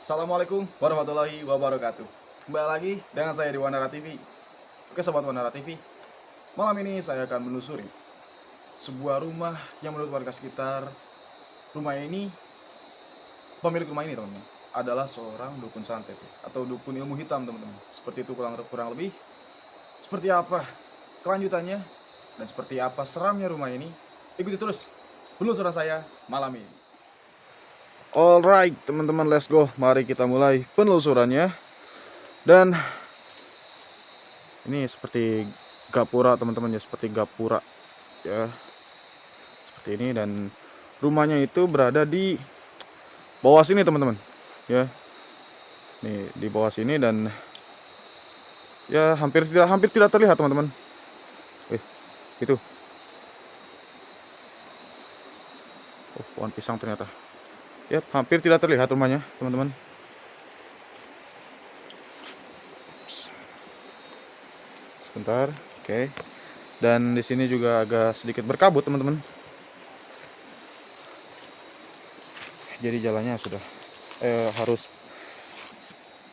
Assalamualaikum warahmatullahi wabarakatuh. Kembali lagi dengan saya di Wanara TV. Oke sobat Wanara TV, malam ini saya akan menelusuri sebuah rumah yang menurut warga sekitar, rumah ini, pemilik rumah ini teman-teman, adalah seorang dukun santet atau dukun ilmu hitam teman-teman. Seperti itu kurang lebih. Seperti apa kelanjutannya dan seperti apa seramnya rumah ini, ikuti terus penelusuran saya malam ini. Alright teman-teman, let's go. Mari kita mulai penelusurannya. Dan ini seperti gapura teman-teman ya, seperti gapura ya, seperti ini. Dan rumahnya itu berada di bawah sini teman-teman ya, nih di bawah sini. Dan ya hampir tidak terlihat teman-teman. Itu pohon pisang ternyata ya, hampir tidak terlihat rumahnya teman-teman. Sebentar, oke. Dan di sini juga agak sedikit berkabut teman-teman. Jadi jalannya sudah harus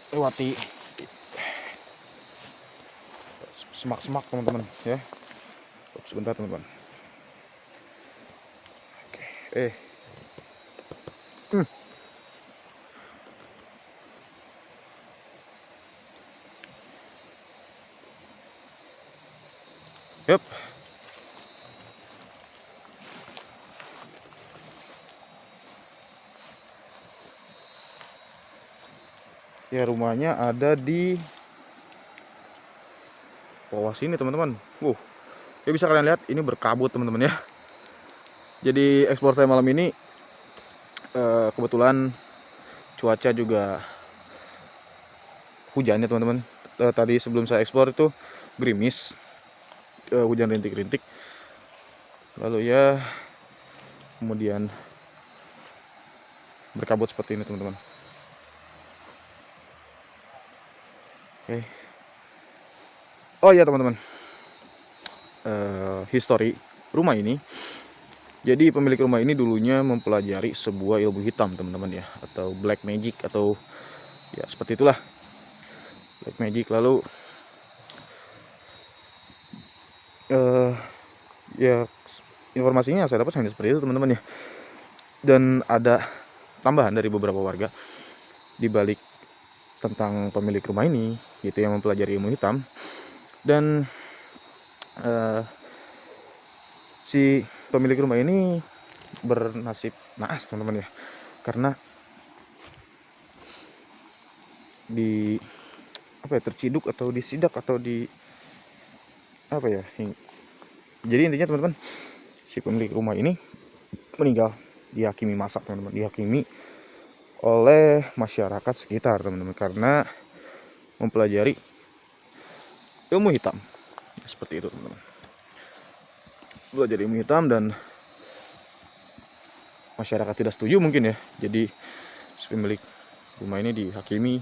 lewati semak-semak teman-teman ya. Sebentar teman-teman. Oke. Yup. Ya, rumahnya ada di bawah sini teman-teman. Ya bisa kalian lihat ini berkabut teman-teman ya. Jadi ekspor saya malam ini kebetulan cuaca juga hujannya teman-teman. Tadi sebelum saya ekspor itu gerimis, hujan rintik-rintik. Lalu ya kemudian berkabut seperti ini teman-teman. Oke. Oh iya teman-teman, history rumah ini. Jadi pemilik rumah ini dulunya mempelajari sebuah ilmu hitam teman-teman ya, atau black magic, atau ya seperti itulah, black magic. Lalu ya informasinya saya dapat hanya seperti itu teman-teman ya. Dan ada tambahan dari beberapa warga di balik tentang pemilik rumah ini, gitu, yang mempelajari ilmu hitam. Dan si pemilik rumah ini bernasib naas teman-teman ya, karena di terciduk atau disidak atau di jadi intinya teman-teman, si pemilik rumah ini meninggal, dihakimi masa teman-teman, dihakimi oleh masyarakat sekitar teman-teman, karena mempelajari ilmu hitam seperti itu teman-teman. Belajar ilmu hitam dan masyarakat tidak setuju mungkin ya. Jadi si pemilik rumah ini dihakimi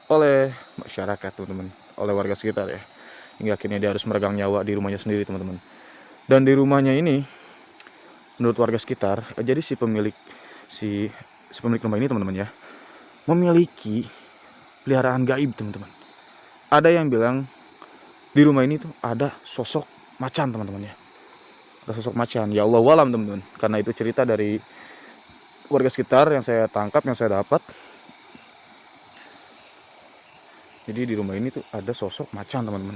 oleh masyarakat teman-teman, oleh warga sekitar ya, hingga akhirnya dia harus meregang nyawa di rumahnya sendiri teman-teman. Dan di rumahnya ini menurut warga sekitar, jadi si pemilik rumah ini teman-teman ya, memiliki peliharaan gaib teman-teman. Ada yang bilang di rumah ini tuh ada sosok macan teman-teman ya, ada sosok macan. Ya Allah walam teman-teman, karena itu cerita dari warga sekitar yang saya tangkap, yang saya dapat. Jadi di rumah ini tuh ada sosok macan teman-teman,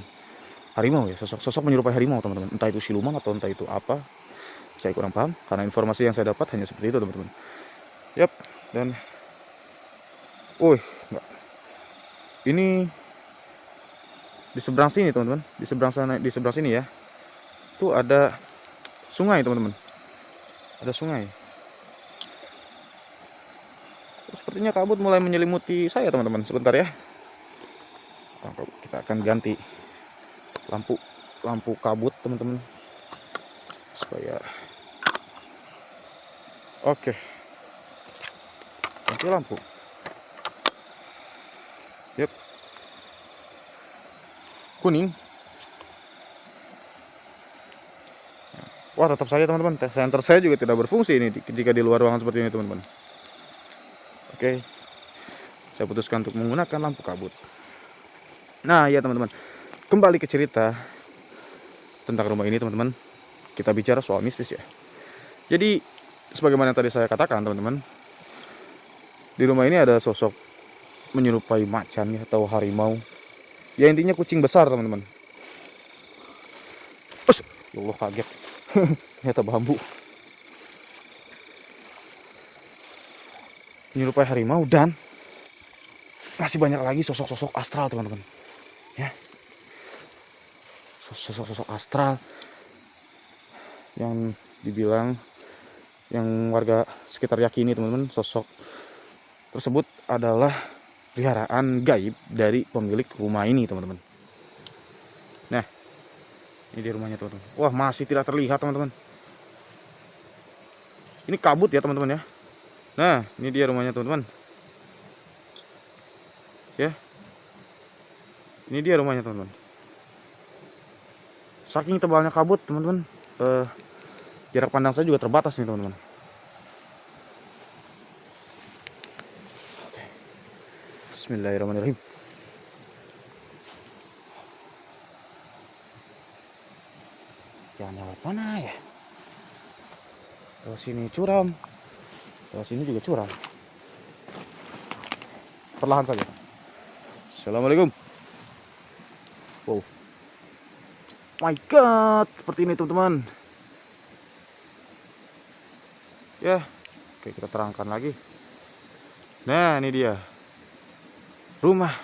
harimau ya, sosok menyerupai harimau teman-teman. Entah itu siluman atau entah itu apa, saya kurang paham, karena informasi yang saya dapat hanya seperti itu teman-teman. Yap. Dan ini di seberang sini teman-teman, di seberang sini ya, tuh ada sungai teman-teman, ada sungai. Sepertinya kabut mulai menyelimuti saya teman-teman. Sebentar ya, kita akan ganti lampu kabut teman-teman, supaya oke. Ganti lampu. Yep. Kuning. Wah, tetap saja teman-teman, senter saya juga tidak berfungsi ini jika di luar ruangan seperti ini teman-teman. Oke. saya putuskan untuk menggunakan lampu kabut. Nah ya teman-teman, kembali ke cerita tentang rumah ini teman-teman. Kita bicara soal mistis ya. Jadi sebagaimana yang tadi saya katakan teman-teman, di rumah ini ada sosok menyerupai macan ya, atau harimau. Ya intinya kucing besar teman-teman. Ya Allah, kaget. Ternyata bambu. Menyerupai harimau, dan masih banyak lagi sosok-sosok astral teman-teman. Ya. Sosok-sosok astral yang dibilang, yang warga sekitar yakini teman-teman, sosok tersebut adalah peliharaan gaib dari pemilik rumah ini teman-teman. Nah, ini di rumahnya teman-teman. Wah, masih tidak terlihat teman-teman. Ini kabut ya teman-teman ya. Nah, ini dia rumahnya teman-teman. Ya. Ini dia rumahnya teman-teman. Saking tebalnya kabut teman-teman, jarak pandang saya juga terbatas nih teman-teman. Bismillahirrahmanirrahim. Jangan lewat mana ya? Lewat sini curam, lewat sini juga curam. Perlahan saja. Assalamualaikum. Wow. My God, seperti ini teman-teman. Ya, oke, kita terangkan lagi. Nah, ini dia rumah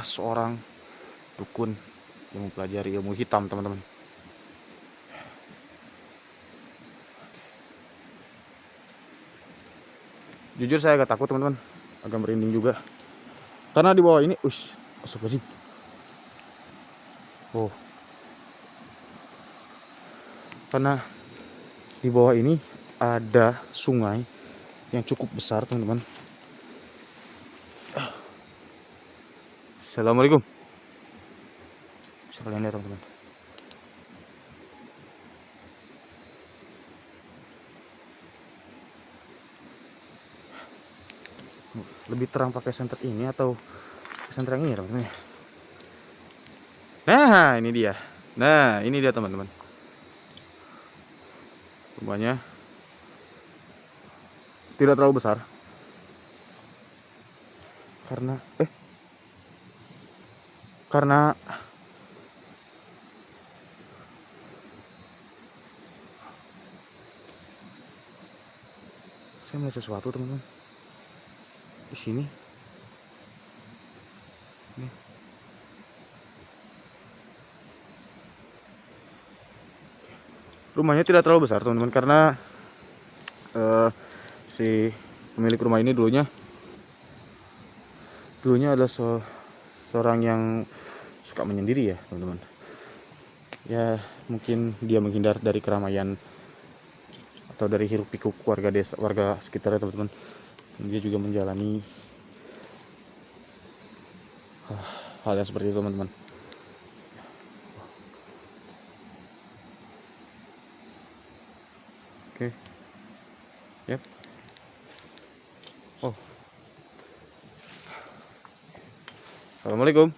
seorang dukun yang mempelajari ilmu hitam teman-teman. Jujur saya agak takut teman-teman, agak merinding juga, karena di bawah ini, astagfirullahaladzim. Oh, karena di bawah ini ada sungai yang cukup besar teman-teman. Assalamualaikum. Bisa kalian lihat teman-teman. Lebih terang pakai senter ini atau senter yang ini teman-teman. Nah ini dia. Nah ini dia teman-teman. Rumahnya tidak terlalu besar, karena saya melihat sesuatu teman-teman di sini. Nih. Rumahnya tidak terlalu besar teman-teman, karena si pemilik rumah ini dulunya adalah seorang yang suka menyendiri ya teman-teman. Ya mungkin dia menghindar dari keramaian atau dari hiruk pikuk warga desa, warga sekitarnya teman-teman. Dia juga menjalani hal yang seperti itu teman-teman. Oke. Yap. Oh. Assalamualaikum.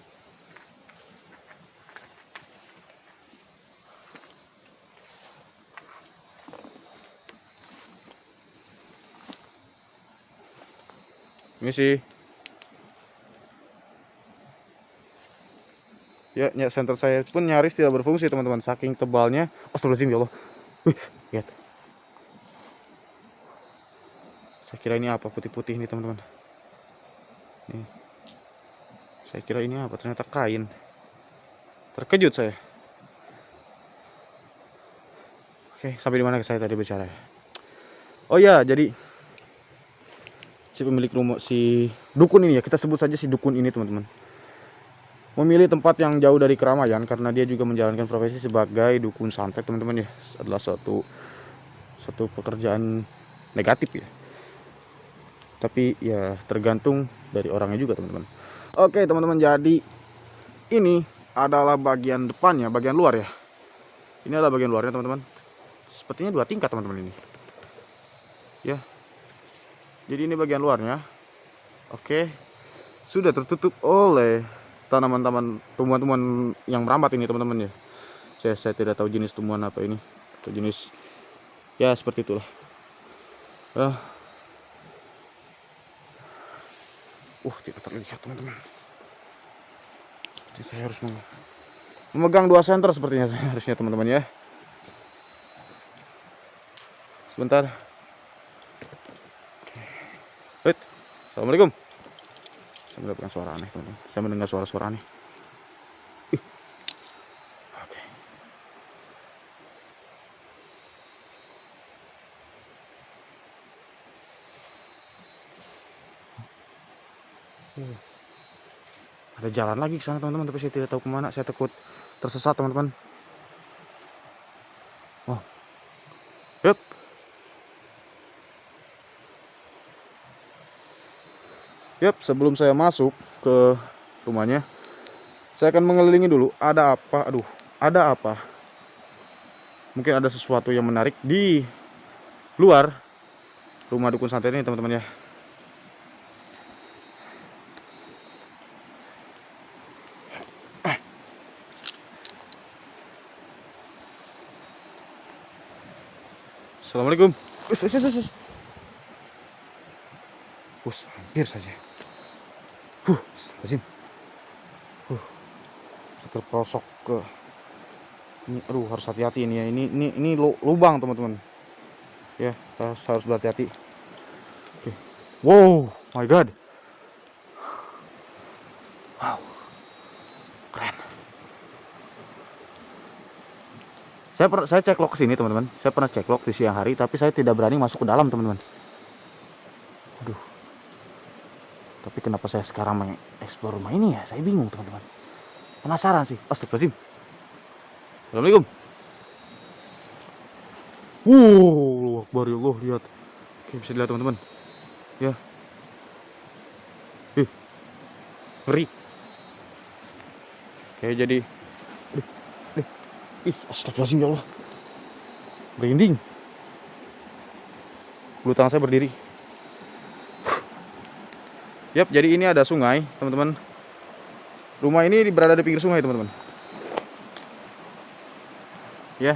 Misi. Ya, senter saya pun nyaris tidak berfungsi teman-teman, saking tebalnya. Astagfirullahaladzim ya Allah. Lihat. Saya kira ini apa, putih-putih ini teman-teman. Nih. Saya kira ini apa, ternyata kain. Terkejut saya. Oke, sampai di mana saya tadi bicara ya? Oh ya, jadi si pemilik rumah, si dukun ini ya, kita sebut saja si dukun ini teman-teman, memilih tempat yang jauh dari keramaian karena dia juga menjalankan profesi sebagai dukun santet teman-teman ya. Adalah satu pekerjaan negatif ya, tapi ya tergantung dari orangnya juga teman-teman. Oke teman-teman, jadi ini adalah bagian depannya, bagian luar ya. Ini adalah bagian luarnya teman-teman. Sepertinya 2 tingkat teman-teman ini ya. Jadi ini bagian luarnya. Oke. Sudah tertutup oleh tanaman-tanaman tumbuhan-tumbuhan yang merambat ini teman-teman ya. Saya tidak tahu jenis tumbuhan apa ini. Atau jenis ya seperti itulah. Tidak terlihat teman-teman. Jadi saya harus memegang 2 senter sepertinya harusnya teman-teman ya. Sebentar. Assalamualaikum. Saya mendapatkan suara aneh teman-teman. Saya mendengar suara-suara aneh. Oke. Ada jalan lagi ke sana teman-teman, tapi saya tidak tahu kemana. Saya takut tersesat teman-teman. Oh, yep. Yap, sebelum saya masuk ke rumahnya, saya akan mengelilingi dulu. Ada apa? Aduh, ada apa? Mungkin ada sesuatu yang menarik di luar rumah dukun santet ini, teman-teman ya. Assalamualaikum. Hampir saja. Lazim. Terprosok ke ini. Aduh, harus hati-hati ini ya. Ini lubang teman-teman. Ya, harus berhati-hati. Oke. Wow, my god. Wow. Keren. Saya cek log ke sini teman-teman. Saya pernah cek log di siang hari, tapi saya tidak berani masuk ke dalam teman-teman. Aduh. Tapi kenapa saya sekarang mengeksplor rumah ini ya? Saya bingung teman-teman. Penasaran sih. Astagfirullahaladzim. Assalamualaikum. Wow, Akbar ya Allah, lihat. Oke, bisa dilihat teman-teman. Ya. Ngeri. Oke, jadi astagfirullahaladzim ya Allah. Merinding. Bulu tangan saya berdiri. Yap, jadi ini ada sungai, teman-teman. Rumah ini berada di pinggir sungai, teman-teman. Ya.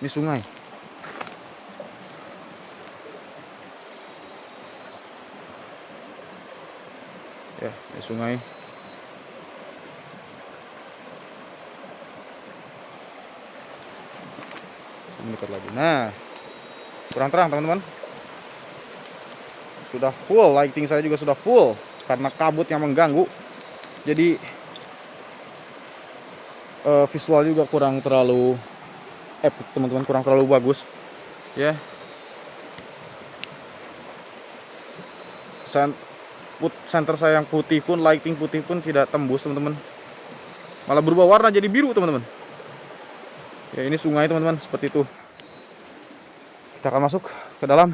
Ini sungai. Ya, ini sungai. Mendekat lagi. Nah, kurang terang teman-teman. Sudah full, lighting saya juga sudah full karena kabut yang mengganggu. Jadi visual juga kurang terlalu epic teman-teman, kurang terlalu bagus. Ya. Center saya yang putih pun, lighting putih pun tidak tembus teman-teman. Malah berubah warna jadi biru teman-teman. Ya, ini sungai teman-teman, seperti itu. Kita akan masuk ke dalam.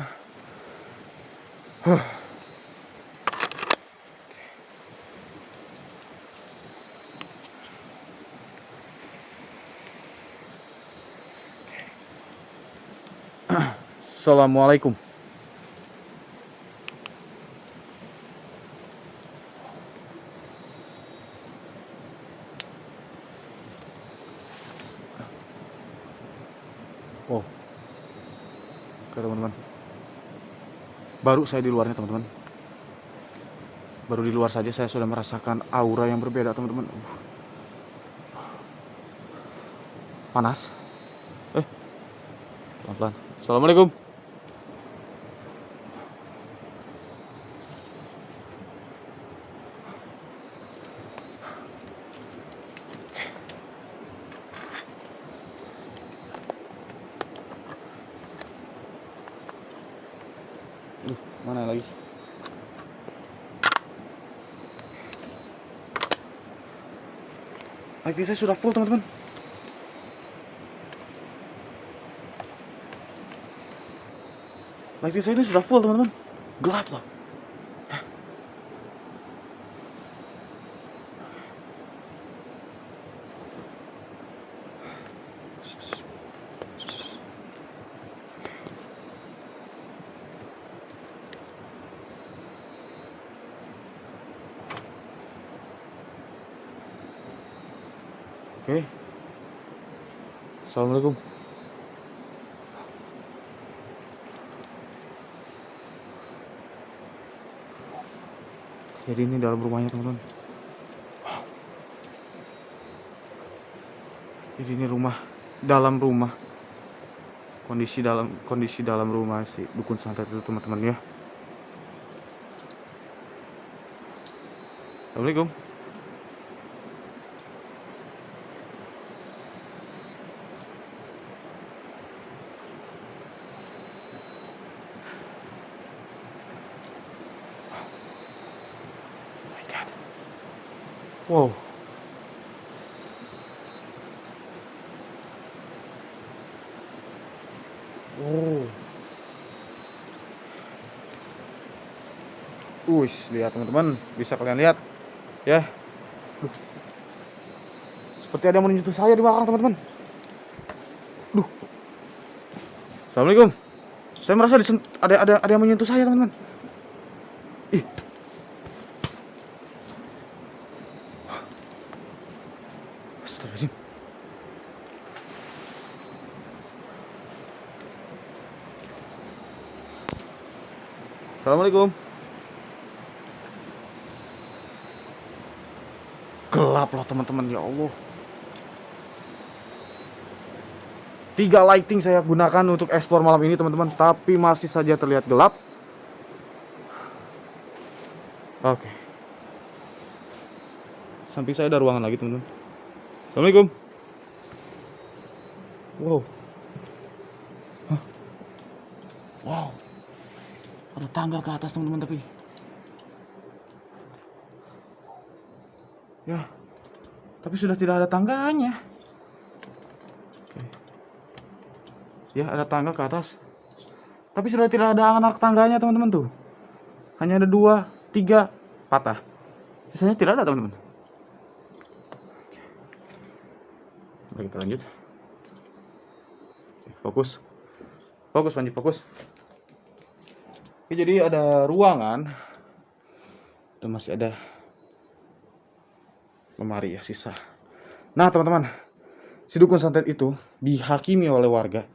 Assalamualaikum. Oh, oke teman-teman. Baru saya di luarnya teman-teman. Baru di luar saja saya sudah merasakan aura yang berbeda teman-teman. Panas. Pelan-pelan. Assalamualaikum. Mana lagi? Lighting saya sudah full teman-teman. Lighting saya ini sudah full teman-teman. Gelap loh. Oke. Assalamualaikum. Jadi ini dalam rumahnya teman-teman. Jadi ini dalam rumah. Kondisi dalam rumah si dukun santet itu teman-teman ya. Assalamualaikum. Wow. Oh. Lihat teman-teman, bisa kalian lihat ya. Seperti ada yang menyentuh saya di belakang teman-teman. Assalamualaikum. Saya merasa ada yang menyentuh saya teman-teman. Ih. Astagfirullahaladzim. Assalamualaikum. Gelap loh teman-teman, ya Allah. 3 lighting saya gunakan untuk explore malam ini teman-teman, tapi masih saja terlihat gelap. Oke. Samping saya ada ruangan lagi teman-teman. Assalamualaikum. Wow. Hah? Wow. Ada tangga ke atas teman-teman tapi. Ya. Tapi sudah tidak ada tangganya. Oke. Ya, ada tangga ke atas. Tapi sudah tidak ada anak tangganya teman-teman tuh. Hanya ada 2, 3 patah. Sisanya tidak ada teman-teman. Oke, kita lanjut. Fokus. Fokus Panji, fokus. Oke, jadi ada ruangan. Dan masih ada lemari ya sisa. Nah teman-teman, si dukun santet itu dihakimi oleh warga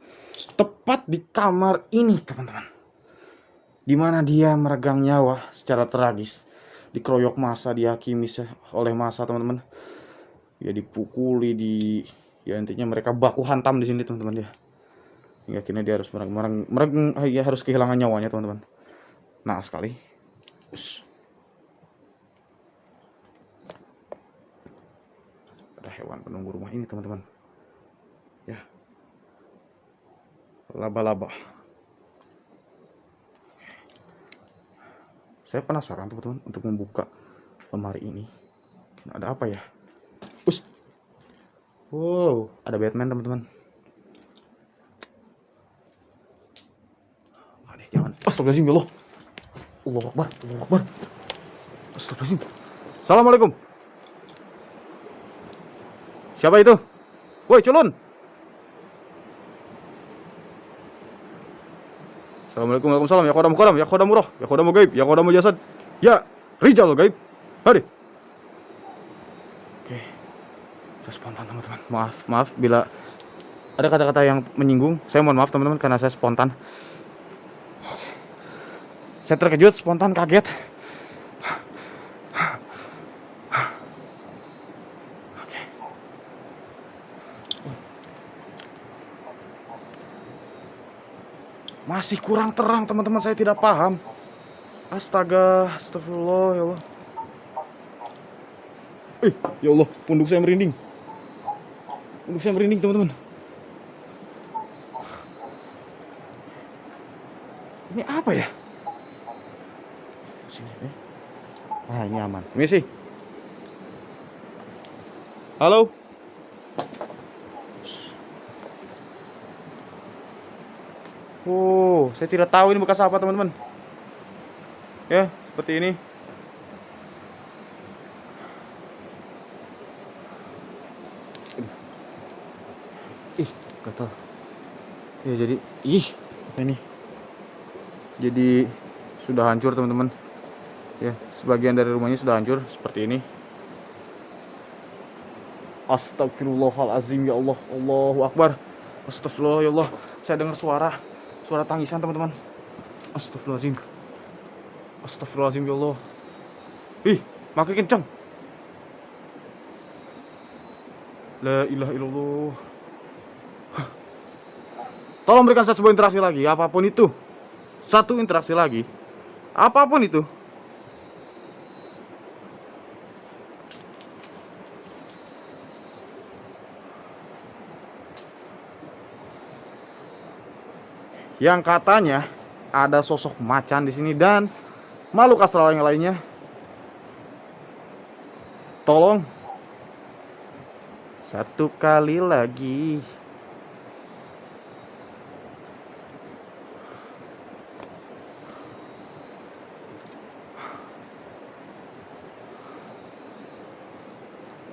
tepat di kamar ini teman-teman, dimana dia meregang nyawa secara tragis, dikeroyok massa, dihakimi oleh massa teman-teman. Ya dipukuli, ya intinya mereka baku hantam di sini teman-teman ya. Hingga akhirnya dia harus harus kehilangan nyawanya teman-teman. Nah sekali. Hewan penunggu rumah ini teman-teman ya, laba-laba. Saya penasaran teman-teman untuk membuka lemari ini. Ada apa ya? Wow, ada Batman teman-teman. Jangan. Astagfirullahaladzim ya Allah. Allahu Akbar, Allahu Akbar. Astagfirullahaladzim. Assalamualaikum. Siapa itu? Woi, culun. Assalamualaikum, waalaikumsalam. Ya khodamu karam, ya khodamu roh, ya khodamu gaib, ya khodamu jasad. Ya, rijal gaib. Hari. Oke. Saya spontan teman-teman. Maaf bila ada kata-kata yang menyinggung. Saya mohon maaf teman-teman karena saya spontan. Oke. Saya terkejut, spontan, kaget. Masih kurang terang teman-teman, saya tidak paham. Astaga, astagfirullah ya Allah. Ya Allah, punduk saya merinding. Punduk saya merinding teman-teman. Ini apa ya? Sini, ini aman. Permisi. Halo. Saya tidak tahu ini bekas apa teman-teman. Ya, seperti ini. Gatal. Ya jadi, apa ini? Jadi sudah hancur teman-teman. Ya, sebagian dari rumahnya sudah hancur seperti ini. Astagfirullahalazim, ya Allah. Allahu Akbar. Astagfirullah, ya Allah. Saya dengar suara tangisan, teman-teman. Astagfirullahalazim. Astagfirullahalazim, ya Allah. Ih, makin kencang. La ilaha illallah. Tolong berikan saya sebuah interaksi lagi, apapun itu. Satu interaksi lagi, apapun itu. Yang katanya ada sosok macan di sini dan makhluk astral yang lainnya. Tolong satu kali lagi.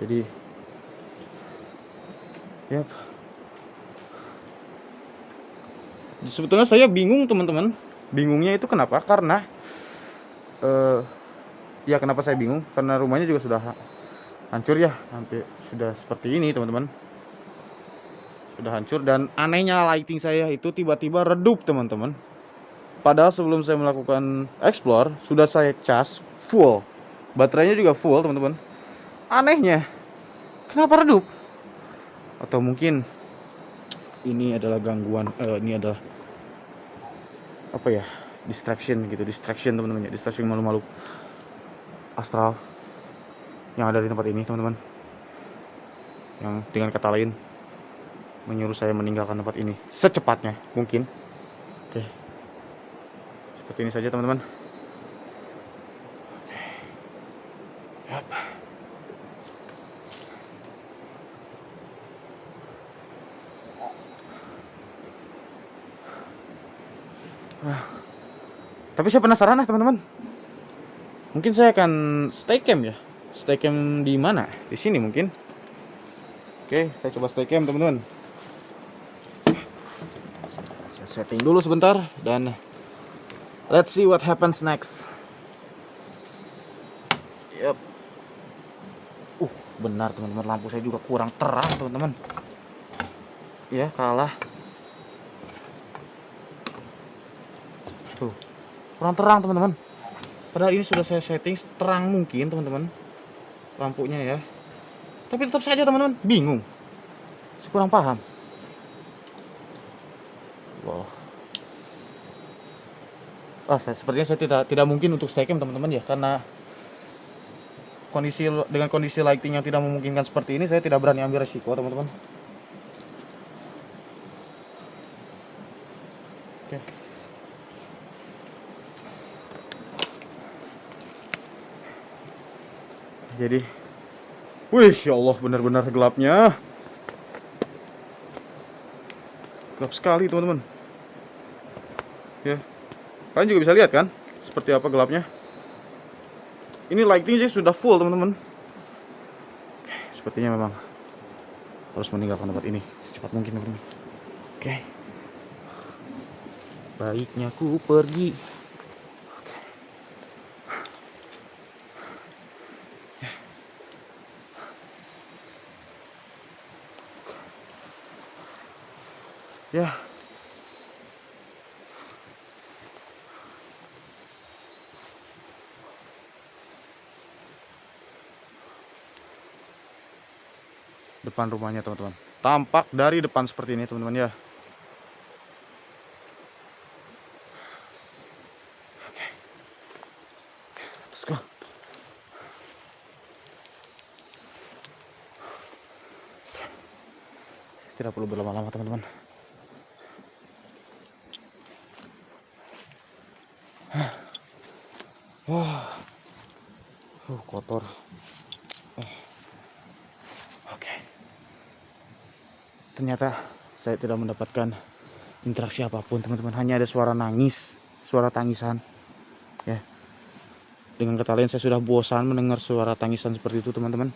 Jadi, yap. Sebetulnya saya bingung, teman-teman. Bingungnya itu kenapa? Karena ya kenapa saya bingung? Karena rumahnya juga sudah hancur ya, sampai sudah seperti ini, teman-teman. Sudah hancur dan anehnya lighting saya itu tiba-tiba redup, teman-teman. Padahal sebelum saya melakukan explore sudah saya cas full. Baterainya juga full, teman-teman. Anehnya, kenapa redup? Atau mungkin ini adalah gangguan, ini adalah apa ya, distraction gitu, distraction teman-teman ya, distraction malu-malu astral yang ada di tempat ini, teman-teman. Yang dengan kata lain menyuruh saya meninggalkan tempat ini secepatnya mungkin. Oke, seperti ini saja, teman-teman. Oke. Yap. Tapi saya penasaran teman-teman. Mungkin saya akan stay camp ya. Stay camp di mana? Di sini mungkin. Oke, saya coba stay camp, teman-teman. Saya setting dulu sebentar dan let's see what happens next. Yep. Benar teman-teman, lampu saya juga kurang terang, teman-teman. Ya, kalah. Tuh, kurang terang, teman-teman. Padahal ini sudah saya setting terang mungkin, teman-teman, lampunya ya. Tapi tetap saja, teman-teman, bingung. Saya kurang paham. Wow. Sepertinya saya tidak mungkin untuk stay camp, teman-teman ya, karena dengan kondisi lighting yang tidak memungkinkan seperti ini, saya tidak berani ambil resiko, teman-teman. Oke. Jadi, wih, ya Allah, benar-benar gelapnya. Gelap sekali, teman-teman. Ya, kalian juga bisa lihat kan, seperti apa gelapnya. Ini lightingnya sudah full, teman-teman. Oke, sepertinya memang harus meninggalkan tempat ini secepat mungkin, teman-teman. Oke, baiknya ku pergi. Ya. Depan rumahnya, teman-teman. Tampak dari depan seperti ini, teman-teman ya. Oke. Let's go. Tidak perlu berlama-lama, teman-teman. Kotor. Oke. Ternyata saya tidak mendapatkan interaksi apapun, teman-teman. Hanya ada suara nangis, suara tangisan. Ya. Dengan kata lain, saya sudah bosan mendengar suara tangisan seperti itu, teman-teman.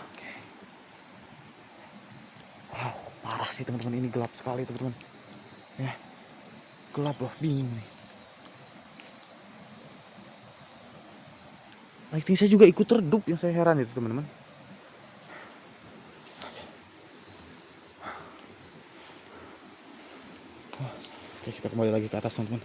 Oke. Wow, parah sih, teman-teman. Ini gelap sekali, teman-teman. Ya. Gelap loh, bingung nih. Lighting saya juga ikut redup, yang saya heran itu teman-teman. Oke, kita kembali lagi ke atas teman-teman.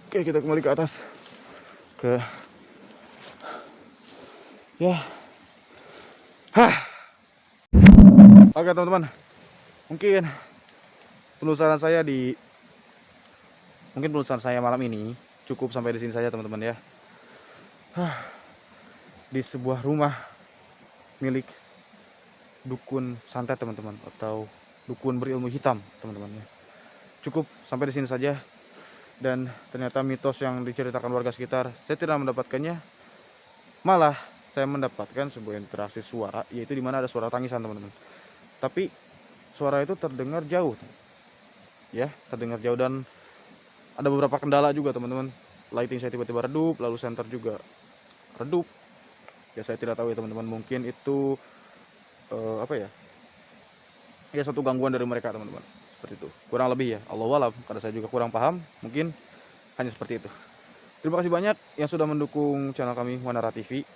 Oke, kita kembali ke atas. Oke teman-teman, mungkin penelusuran saya malam ini cukup sampai di sini saja teman-teman ya. Di sebuah rumah milik dukun santet teman-teman, atau dukun berilmu hitam teman-teman ya. Cukup sampai di sini saja. Dan ternyata mitos yang diceritakan warga sekitar saya tidak mendapatkannya, malah saya mendapatkan sebuah interaksi suara, yaitu dimana ada suara tangisan teman-teman. Tapi suara itu terdengar jauh ya, terdengar jauh, dan ada beberapa kendala juga teman-teman. Lighting saya tiba-tiba redup, lalu senter juga redup ya. Saya tidak tahu ya teman-teman, mungkin itu apa ya, satu gangguan dari mereka teman-teman, seperti itu kurang lebih ya, Allahu a'lam, karena saya juga kurang paham, mungkin hanya seperti itu. Terima kasih banyak yang sudah mendukung channel kami Wanara TV,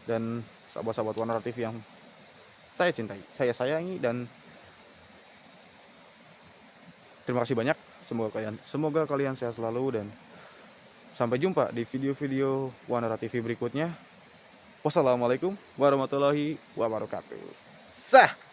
dan sahabat-sahabat Wanara TV yang saya cintai, saya sayangi, dan terima kasih banyak. Semoga kalian sehat selalu, dan sampai jumpa di video-video Wanara TV berikutnya. Wassalamualaikum warahmatullahi wabarakatuh. Sah.